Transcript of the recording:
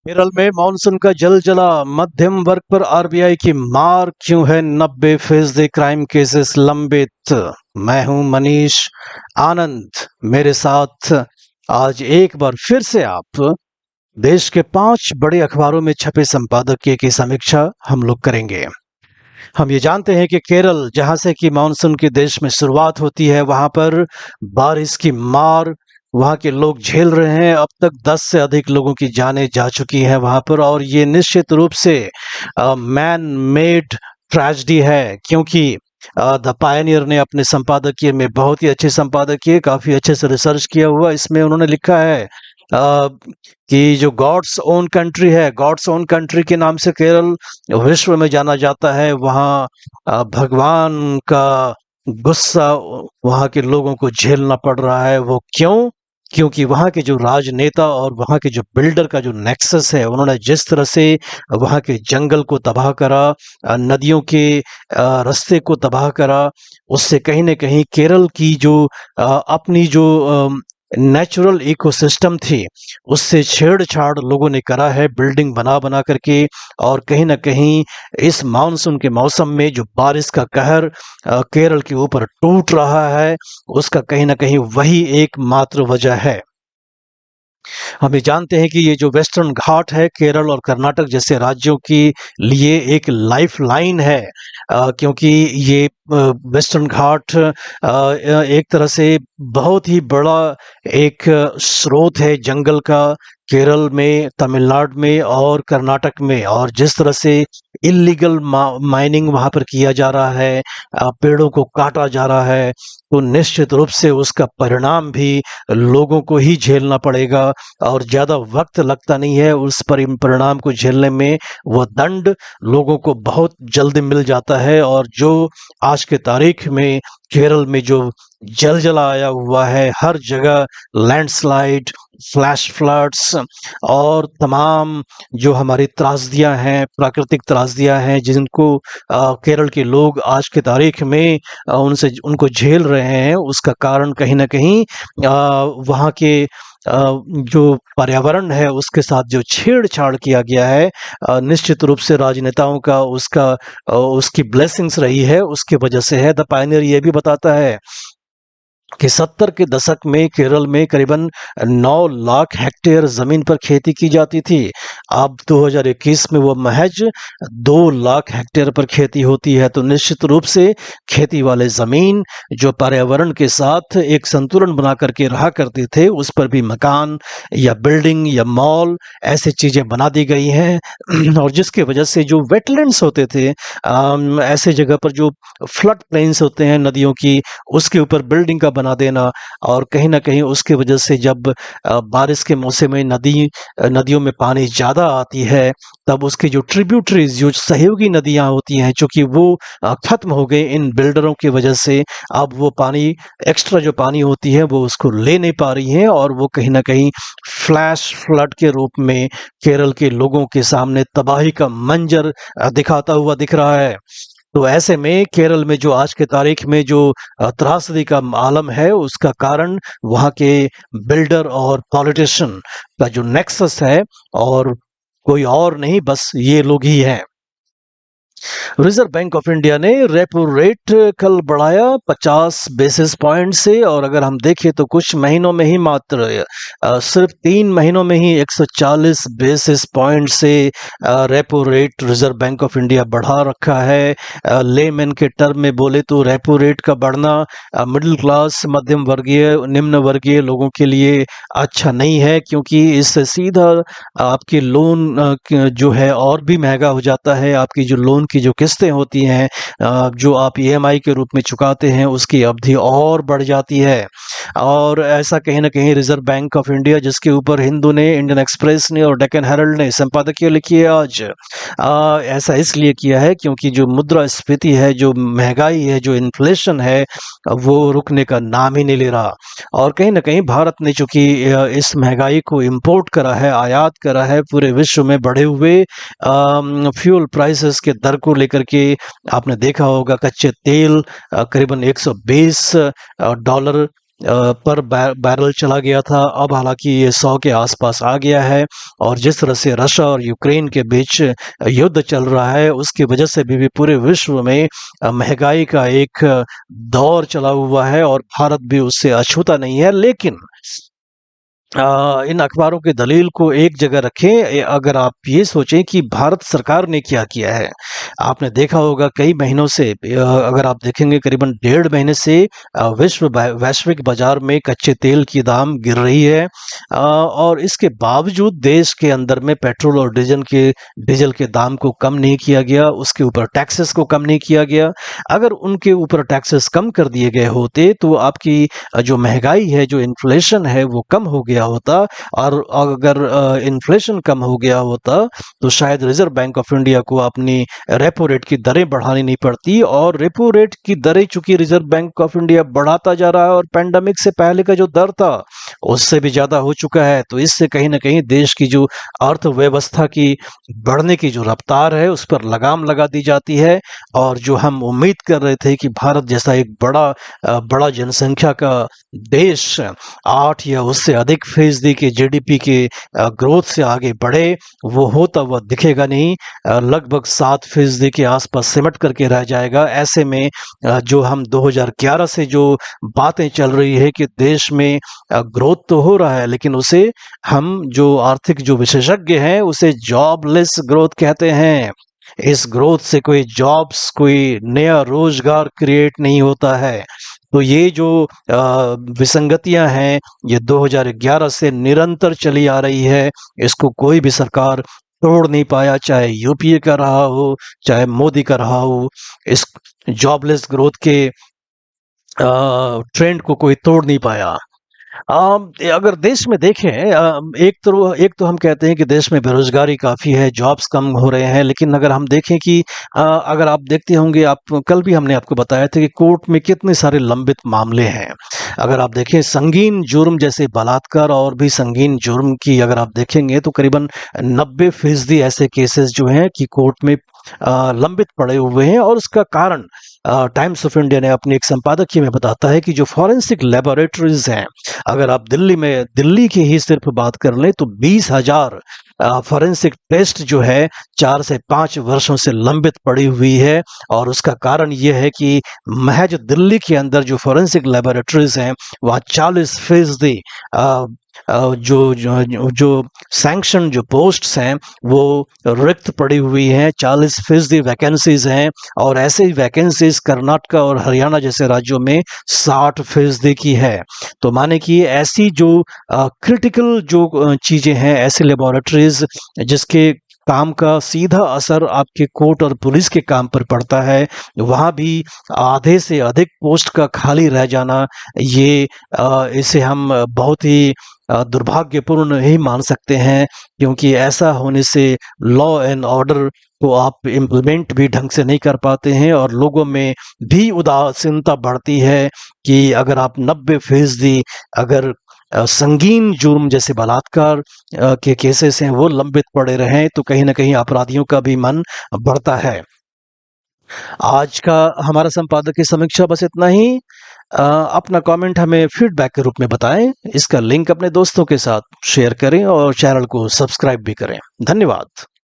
केरल में मानसून का जलजला, मध्यम वर्ग पर आरबीआई की मार, क्यों है 90% क्राइम केसेस लंबित। मैं हूं मनीष आनंद। मेरे साथ आज एक बार फिर से आप देश के 5 बड़े अखबारों में छपे संपादकीय की समीक्षा हम लोग करेंगे। हम ये जानते हैं कि केरल, जहां से कि मानसून की देश में शुरुआत होती है, वहां पर बारिश की मार वहां के लोग झेल रहे हैं। अब तक 10 से अधिक लोगों की जानें जा चुकी हैं वहां पर, और ये निश्चित रूप से मैन मेड ट्रेजेडी है, क्योंकि द पायनियर ने अपने संपादकीय में, बहुत ही अच्छे संपादकीय, काफी अच्छे से रिसर्च किया हुआ, इसमें उन्होंने लिखा है कि जो गॉड्स ओन कंट्री है, गॉड्स ओन कंट्री के नाम से केरल विश्व में जाना जाता है। वहाँ भगवान का गुस्सा वहाँ के लोगों को झेलना पड़ रहा है। वो क्यों? क्योंकि वहाँ के जो राजनेता और वहाँ के जो बिल्डर का जो नेक्सस है, उन्होंने जिस तरह से वहाँ के जंगल को तबाह करा, नदियों के रास्ते को तबाह करा, उससे कहीं न कहीं केरल की जो अपनी जो नेचुरल इकोसिस्टम थी, उससे छेड़छाड़ लोगों ने करा है, बिल्डिंग बना-बना करके। और कहीं न कहीं इस मानसून के मौसम में जो बारिश का कहर केरल के ऊपर टूट रहा है, उसका कहीं न कहीं वही एकमात्र वजह है। हम ये जानते हैं कि ये जो वेस्टर्न घाट है, केरल और कर्नाटक जैसे राज्यों के लिए एक लाइफलाइन है, क्योंकि ये वेस्टर्न घाट एक तरह से बहुत ही बड़ा एक स्रोत है जंगल का, केरल में, तमिलनाडु में और कर्नाटक में। और जिस तरह से इल्लीगल माइनिंग वहाँ पर किया जा रहा है, पेड़ों को काटा जा रहा है, तो निश्चित रूप से उसका परिणाम भी लोगों को ही झेलना पड़ेगा, और ज़्यादा वक्त लगता नहीं है उस परिणाम को झेलने में। वह दंड लोगों को बहुत जल्दी मिल जाता है। और जो आज के तारीख में केरल में जो जलजला आया हुआ है, हर जगह लैंडस्लाइड, फ्लैश फ्लड्स और तमाम जो हमारी त्रासदियां हैं, प्राकृतिक त्रासदियां हैं, जिनको केरल के लोग आज के तारीख में उनको झेल रहे हैं, उसका कारण कहीं न कहीं वहाँ के जो पर्यावरण है उसके साथ जो छेड़छाड़ किया गया है, निश्चित रूप से राजनेताओं का उसकी ब्लेसिंग्स रही है, उसकी वजह से है। द पायनियर ये भी बताता है कि 70 के दशक में केरल में करीबन 9 लाख हेक्टेयर जमीन पर खेती की जाती थी। अब 2021 में वो महज 2 लाख हेक्टेयर पर खेती होती है। तो निश्चित रूप से खेती वाले जमीन जो पर्यावरण के साथ एक संतुलन बना करके रहा करते थे, उस पर भी मकान या बिल्डिंग या मॉल ऐसी चीजें बना दी गई हैं और जिसकी वजह से जो वेटलैंड्स होते थे, ऐसे जगह पर जो फ्लड प्लेन्स होते हैं नदियों की, उसके ऊपर बिल्डिंग का बना देना। और कहीं न कहीं उसकी वजह से जब बारिश के मौसम में नदियों में पानी ज़्यादा आती है, तब उसकी जो ट्रिब्यूटरीज़, जो सहयोगी नदियाँ होती हैं, चूँकि वो ख़त्म हो गए इन बिल्डरों की वजह से, अब वो पानी, एक्स्ट्रा जो पानी होती है, वो उसको ले नहीं पा रही हैं, और वो कहीं न कहीं फ्लैश फ्लड के रूप में केरल के लोगों के सामने तबाही का मंज़र दिखाता हुआ दिख रहा है। तो ऐसे में केरल में जो आज के तारीख में जो त्रासदी का आलम है, उसका कारण वहाँ के बिल्डर और पॉलिटिशियन का जो नेक्सस है, और कोई और नहीं, बस ये लोग ही हैं। रिजर्व बैंक ऑफ इंडिया ने रेपो रेट कल बढ़ाया 50 बेसिस पॉइंट से, और अगर हम देखें तो कुछ महीनों में ही, मात्र सिर्फ 3 महीनों में ही 140 बेसिस पॉइंट से repo rate reserve bank of India बढ़ा रखा है। लेमैन के टर्म में बोले तो रेपो रेट का बढ़ना मिडिल क्लास, मध्यम वर्गीय, निम्न वर्गीय लोगों के लिए अच्छा नहीं है, क्योंकि इससे सीधा आपकी लोन जो है और भी महंगा हो जाता है। आपकी जो लोन की जो किस्तें होती हैं, जो आप ईएमआई के रूप में चुकाते हैं, उसकी अवधि और बढ़ जाती है। और ऐसा कहीं न कहीं रिजर्व बैंक ऑफ इंडिया, जिसके ऊपर हिंदू ने, इंडियन एक्सप्रेस ने और डेक्कन हेरल्ड ने संपादकीय लिखी है आज, ऐसा इसलिए किया है क्योंकि जो मुद्रास्फीति है, जो महंगाई है, जो इन्फ्लेशन है, वो रुकने का नाम ही नहीं ले रहा। और कहीं न कहीं भारत ने चूँकि इस महंगाई को इम्पोर्ट करा है, आयात करा है, पूरे विश्व में बढ़े हुए फ्यूल प्राइसेस के दर को लेकर के आपने देखा होगा, कच्चे तेल करीबन $120 पर बैरल चला गया था। अब हालांकि ये 100 के आसपास आ गया है और जिस तरह से रशिया और यूक्रेन के बीच युद्ध चल रहा है उसकी वजह से भी पूरे विश्व में महंगाई का एक दौर चला हुआ है और भारत भी उससे अछूता नहीं है। लेकिन इन अखबारों की दलील को एक जगह रखें। अगर आप ये सोचें कि भारत सरकार ने क्या किया है, आपने देखा होगा कई महीनों से, अगर आप देखेंगे करीबन 1.5 महीने से वैश्विक बाजार में कच्चे तेल की दाम गिर रही है, और इसके बावजूद देश के अंदर में पेट्रोल और डीजल के दाम को कम नहीं किया गया, उसके ऊपर टैक्सेस को कम नहीं किया गया। अगर उनके ऊपर टैक्सेस कम कर दिए गए होते तो आपकी जो महंगाई है, जो इन्फ्लेशन है, वो कम हो गया होता। और अगर इन्फ्लेशन कम हो गया होता तो शायद रिजर्व बैंक ऑफ इंडिया को अपनी रेपो रेट की दरें बढ़ानी नहीं पड़ती। और रेपो रेट की दरें चूंकि रिजर्व बैंक ऑफ इंडिया बढ़ाता जा रहा है और पेंडेमिक से पहले का जो दर था उससे भी ज्यादा हो चुका है, तो इससे कहीं ना कहीं देश की जो अर्थव्यवस्था की बढ़ने की जो रफ्तार है उस पर लगाम लगा दी जाती है। और जो हम उम्मीद कर रहे थे कि भारत जैसा एक बड़ा जनसंख्या का देश 8 या उससे अधिक फीसदी के जीडीपी के ग्रोथ से आगे बढ़े, वो होता हुआ दिखेगा नहीं। लगभग 7% के आसपास सिमट करके रह जाएगा। ऐसे में जो हम 2011 से जो बातें चल रही है कि देश में ग्रोथ तो हो रहा है, लेकिन उसे हम जो आर्थिक जो विशेषज्ञ हैं उसे जॉबलेस ग्रोथ कहते हैं। इस ग्रोथ से कोई जॉब्स, कोई नया रोजगार क्रिएट नहीं होता है। तो ये जो विसंगतियां हैं ये 2011 से निरंतर चली आ रही है, इसको कोई भी सरकार तोड़ नहीं पाया, चाहे यूपीए का रहा हो चाहे मोदी का रहा हो। इस जॉबलेस ग्रोथ के ट्रेंड को कोई तोड़ नहीं पाया। अगर देश में देखें, एक तो हम कहते हैं कि देश में बेरोजगारी काफी है, जॉब्स कम हो रहे हैं, लेकिन अगर हम देखें कि अगर आप देखते होंगे, आप कल भी हमने आपको बताया था कि कोर्ट में कितने सारे लंबित मामले हैं। अगर आप देखें संगीन जुर्म जैसे बलात्कार और भी संगीन जुर्म की अगर आप देखेंगे तो करीबन 90% ऐसे केसेस जो हैं कि कोर्ट में लंबित पड़े हुए हैं। और उसका कारण टाइम्स ऑफ इंडिया ने अपने एक संपादकीय में बताता है कि जो फॉरेंसिक लेबोरेटरीज हैं, अगर आप दिल्ली की ही सिर्फ बात कर लें तो 20,000 फॉरेंसिक टेस्ट जो है 4 से 5 वर्षों से लंबित पड़ी हुई है। और उसका कारण यह है कि महज दिल्ली के अंदर जो फॉरेंसिक लेबोरेटरीज हैं वहाँ 40% जो सैंक्शन जो पोस्ट्स हैं वो रिक्त पड़ी हुई हैं, 40% वैकेंसीज हैं। और ऐसे ही वैकेंसीज कर्नाटक और हरियाणा जैसे राज्यों में 60% की है। तो माने कि ऐसी जो क्रिटिकल जो चीजें हैं, ऐसी लेबोरेटरीज जिसके काम का सीधा असर आपके कोर्ट और पुलिस के काम पर पड़ता है, वहां भी आधे से अधिक पोस्ट का खाली रह जाना, ये इसे हम बहुत ही दुर्भाग्यपूर्ण ही मान सकते हैं। क्योंकि ऐसा होने से लॉ एंड ऑर्डर को आप इम्प्लीमेंट भी ढंग से नहीं कर पाते हैं और लोगों में भी उदासीनता बढ़ती है कि अगर आप 90% अगर संगीन जुर्म जैसे बलात्कार के केसेस हैं वो लंबित पड़े रहें तो कहीं ना कहीं अपराधियों का भी मन बढ़ता है। आज का हमारा संपादकीय समीक्षा बस इतना ही। अपना कमेंट हमें फीडबैक के रूप में बताएं। इसका लिंक अपने दोस्तों के साथ शेयर करें और चैनल को सब्सक्राइब भी करें। धन्यवाद।